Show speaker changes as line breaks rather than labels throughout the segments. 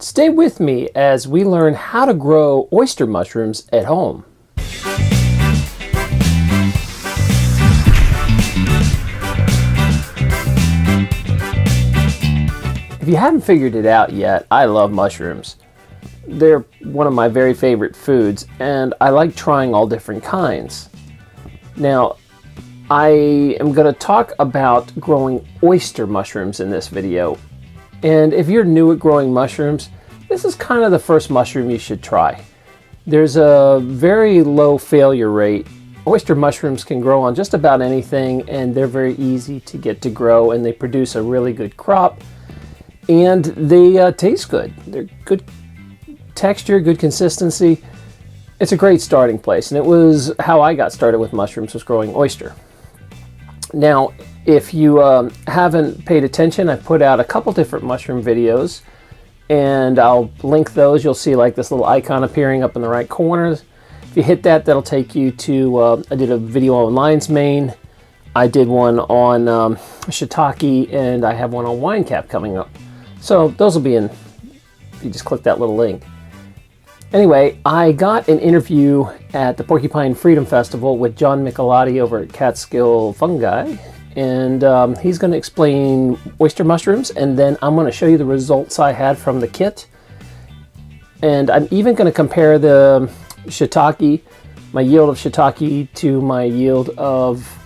Stay with me as we learn how to grow oyster mushrooms at home. If you haven't figured it out yet, I love mushrooms. They're one of my very favorite foods, and I like trying all different kinds. Now, I am going to talk about growing oyster mushrooms in this video. And if you're new at growing mushrooms, this is kind of the first mushroom you should try. There's a very low failure rate. Oyster mushrooms can grow on just about anything, and they're very easy to get to grow, and they produce a really good crop, and they taste good. They're good texture, good consistency. It's a great starting place, and it was how I got started with mushrooms, was growing oyster. Now, if you haven't paid attention, I've put out a couple different mushroom videos, and I'll link those. You'll see like this little icon appearing up in the right corner. If you hit that, that'll take you to, I did a video on lion's mane, I did one on shiitake, and I have one on wine cap coming up. So those will be in, you just click that little link. Anyway, I got an interview at the Porcupine Freedom Festival with John MacLeod over at Catskill Fungi, and he's going to explain oyster mushrooms, and then I'm going to show you the results I had from the kit. And I'm even going to compare the shiitake, my yield of shiitake, to my yield of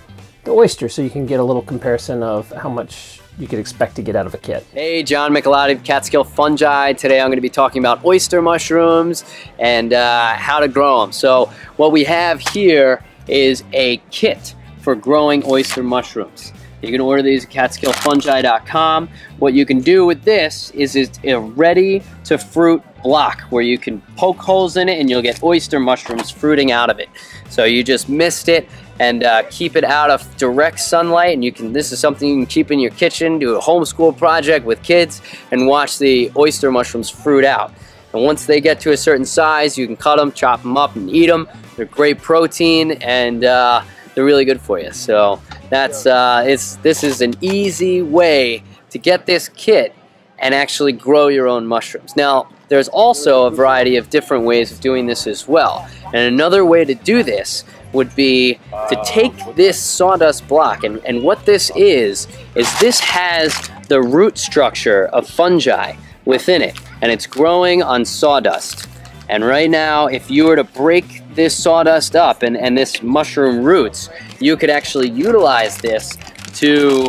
the oyster, so you can get a little comparison of how much you could expect to get out of a kit.
Hey, John MacLeod of Catskill Fungi. Today I'm going to be talking about oyster mushrooms and how to grow them. So what we have here is a kit for growing oyster mushrooms. You can order these at catskillfungi.com. What you can do with this is it's a ready-to-fruit block where you can poke holes in it and you'll get oyster mushrooms fruiting out of it. So you just mist it and keep it out of direct sunlight, and you can, this is something you can keep in your kitchen, do a homeschool project with kids, and watch the oyster mushrooms fruit out. And once they get to a certain size, you can cut them, chop them up, and eat them. They're great protein, and they're really good for you. So that's this is an easy way to get this kit and actually grow your own mushrooms. Now, there's also a variety of different ways of doing this as well. And another way to do this would be to take this sawdust block, and what this is this has the root structure of fungi within it, and it's growing on sawdust. And right now, if you were to break this sawdust up and this mushroom roots, you could actually utilize this to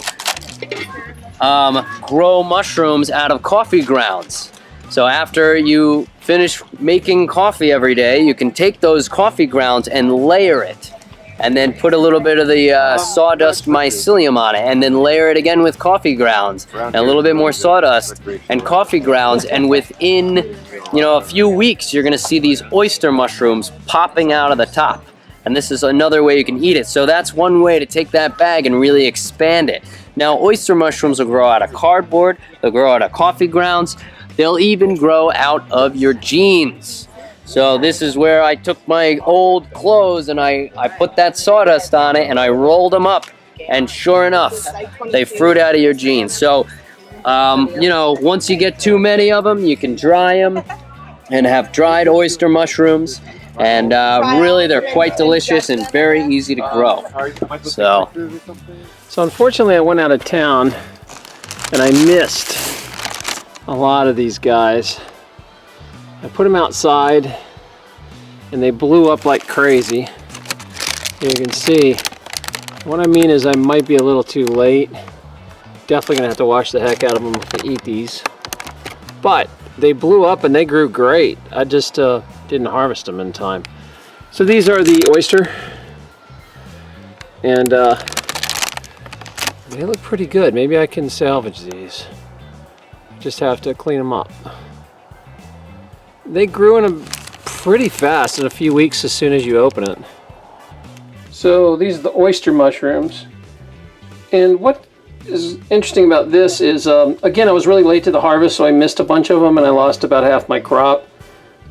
grow mushrooms out of coffee grounds. So after you finish making coffee every day, you can take those coffee grounds and layer it, and then put a little bit of the sawdust mycelium on it, and then layer it again with coffee grounds, and a little bit more sawdust and coffee grounds, and within a few weeks you're going to see these oyster mushrooms popping out of the top. And this is another way you can eat it. So that's one way to take that bag and really expand it. Now, oyster mushrooms will grow out of cardboard, they'll grow out of coffee grounds, they'll even grow out of your jeans. So this is where I took my old clothes and I put that sawdust on it and I rolled them up, and sure enough, they fruit out of your jeans. So, once you get too many of them, you can dry them and have dried oyster mushrooms, and really they're quite delicious and very easy to grow. So
unfortunately I went out of town and I missed a lot of these guys. I put them outside and they blew up like crazy. You can see, what I mean is I might be a little too late. Definitely gonna have to wash the heck out of them if I eat these. But they blew up and they grew great. I just didn't harvest them in time. So these are the oyster, and they look pretty good. Maybe I can salvage these. Just have to clean them up. They grew in them pretty fast, in a few weeks as soon as you open it. So these are the oyster mushrooms, and what is interesting about this is, again, I was really late to the harvest, so I missed a bunch of them and I lost about half my crop.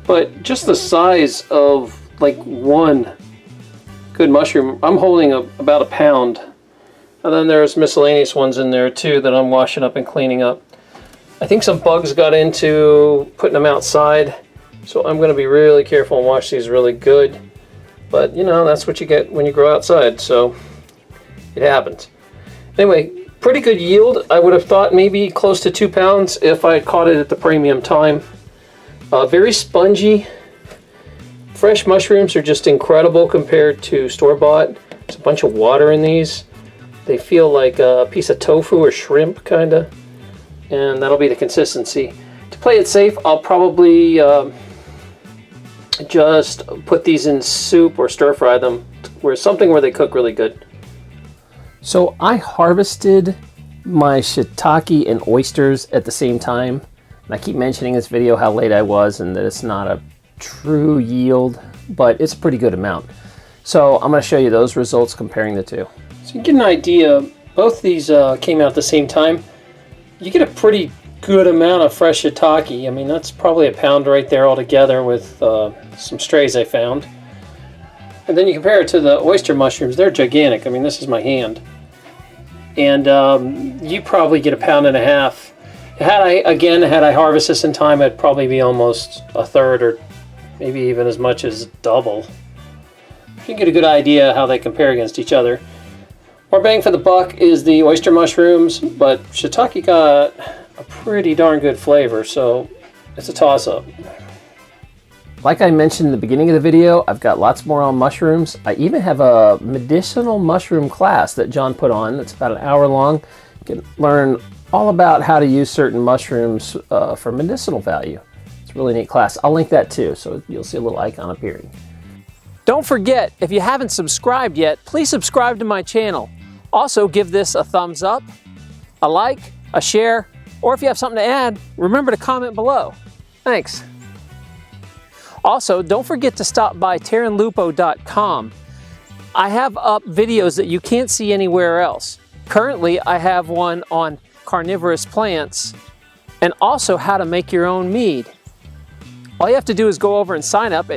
But just the size of like one good mushroom, I'm holding about a pound. And then there's miscellaneous ones in there too that I'm washing up and cleaning up. I think some bugs got into putting them outside, so I'm going to be really careful and wash these really good. But you know, that's what you get when you grow outside, so it happens. Anyway, pretty good yield. I would have thought maybe close to 2 pounds if I had caught it at the premium time. Very spongy. Fresh mushrooms are just incredible compared to store-bought. There's a bunch of water in these. They feel like a piece of tofu or shrimp, kind of. And that'll be the consistency. To play it safe, I'll probably just put these in soup or stir-fry them, where they cook really good. So I harvested my shiitake and oysters at the same time. And I keep mentioning in this video how late I was and that it's not a true yield, but it's a pretty good amount. So I'm going to show you those results comparing the two. So you get an idea, both these came out at the same time. You get a pretty good amount of fresh shiitake. I mean, that's probably a pound right there altogether with some strays I found. And then you compare it to the oyster mushrooms. They're gigantic. I mean, this is my hand. And you probably get a pound and a half. Had I harvest this in time, it'd probably be almost a third or maybe even as much as double. You can get a good idea how they compare against each other. More bang for the buck is the oyster mushrooms, but shiitake got a pretty darn good flavor, so it's a toss-up. Like I mentioned in the beginning of the video, I've got lots more on mushrooms. I even have a medicinal mushroom class that John put on. It's about an hour long. You can learn all about how to use certain mushrooms for medicinal value. It's a really neat class. I'll link that too, so you'll see a little icon appearing. Don't forget, if you haven't subscribed yet, please subscribe to my channel. Also, give this a thumbs up, a like, a share, or if you have something to add, remember to comment below. Thanks. Also, don't forget to stop by terranlupo.com. I have up videos that you can't see anywhere else. Currently, I have one on carnivorous plants and also how to make your own mead. All you have to do is go over and sign up at